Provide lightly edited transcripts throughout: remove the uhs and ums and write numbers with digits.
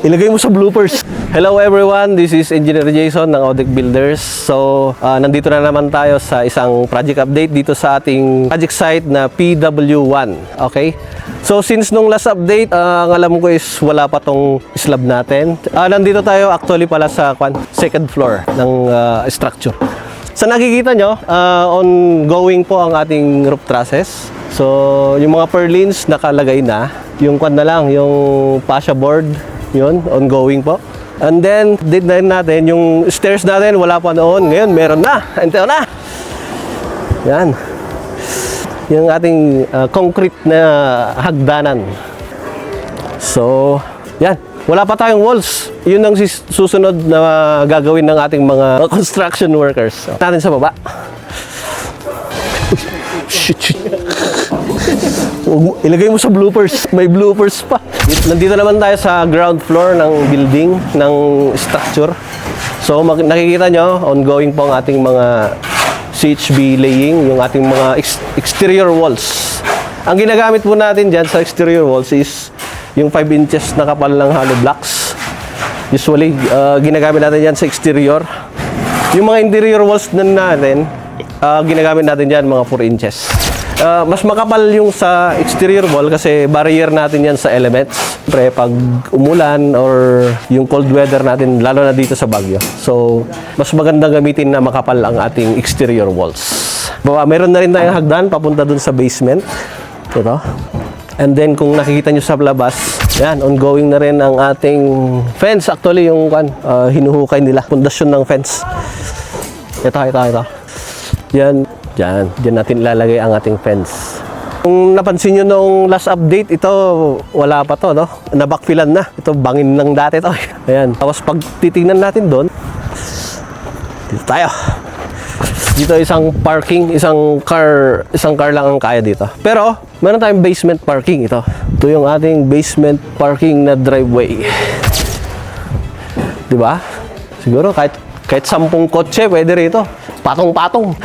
Ilagay mo sa bloopers. Hello everyone, this is Engineer Jason ng Odic Builders. So, nandito na naman tayo sa isang project update dito sa ating project site na PW1. Okay? So, since nung last update, ang alam ko is wala pa tong slab natin. Nandito tayo actually pala sa second floor ng structure. Sa nakikita nyo, ongoing po ang ating roof trusses. So, yung mga purlins nakalagay na. Yung na lang, yung fascia board, yun, ongoing po. And then, did na natin, yung stairs natin, wala pa noon. Ngayon, meron na. Ito na. Yan. Yung ating concrete na hagdanan. So, yan. Wala pa tayong walls. Yun ang susunod na gagawin ng ating mga construction workers. So, natin sa baba. Shit. Ilagay mo sa bloopers. May bloopers pa. Nandito naman tayo sa ground floor ng building, ng structure. So, nakikita nyo, ongoing po ang ating mga CHB laying, yung ating mga exterior walls. Ang ginagamit po natin dyan sa exterior walls is yung 5 inches na kapal ng hollow blocks. Usually, ginagamit natin yan sa exterior. Yung mga interior walls na natin, ginagamit natin dyan mga 4 inches. Mas makapal yung sa exterior wall kasi barrier natin yan sa elements. Siyempre, pag umulan or yung cold weather natin, lalo na dito sa Baguio. So, mas maganda gamitin na makapal ang ating exterior walls. Meron na rin tayong hagdan papunta dun sa basement. Ito. And then, kung nakikita nyo sa labas, yan, ongoing na rin ang ating fence. Actually, yung hinuhukay nila, pundasyon ng fence. Ito. Yan. Diyan natin ilalagay ang ating fence. Kung napansin nyo nung last update, ito wala pa to, no? Nabackfillan na. Ito bangin ng dati to. Ayan. Tapos pag titingnan natin doon, dito tayo. Dito isang parking, isang car lang ang kaya dito. Pero meron tayong basement parking ito. Ito yung ating basement parking na driveway. 'Di ba? Siguro kahit 10 kotse pwede rito. Patong-patong.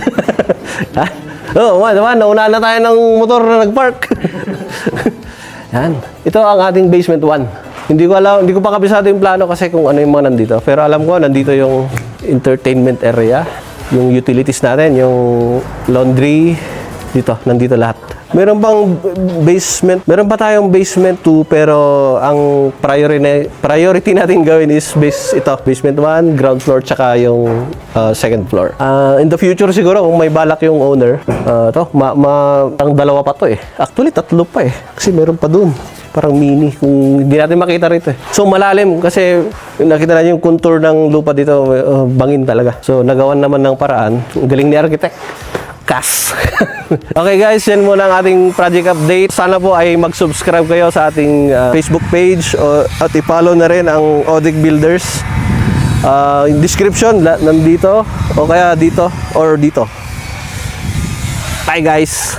Nauna na tayo ng motor na nag-park. Yan. Ito ang ating basement 1. Hindi ko pa kabisado yung plano kasi kung ano yung mga nandito. Pero alam ko, nandito yung entertainment area, yung utilities natin, yung laundry, nandito lahat. Meron pa tayong basement 2 pero ang priority natin gawin is basement 1, ground floor, tsaka yung second floor. In the future siguro kung may balak yung owner, ang dalawa pa to eh. Actually 3 pa eh. Kasi meron pa dun. Parang mini kung hindi natin makita rito eh. So malalim kasi nakita natin yung contour ng lupa dito, bangin talaga. So nagawan naman ng paraan. Ang galing ni architect. Okay guys, yan muna ang ating project update. Sana po ay mag-subscribe kayo sa ating Facebook page at i-follow na rin ang Odic Builders. In description, nandito o kaya dito or dito. Bye guys!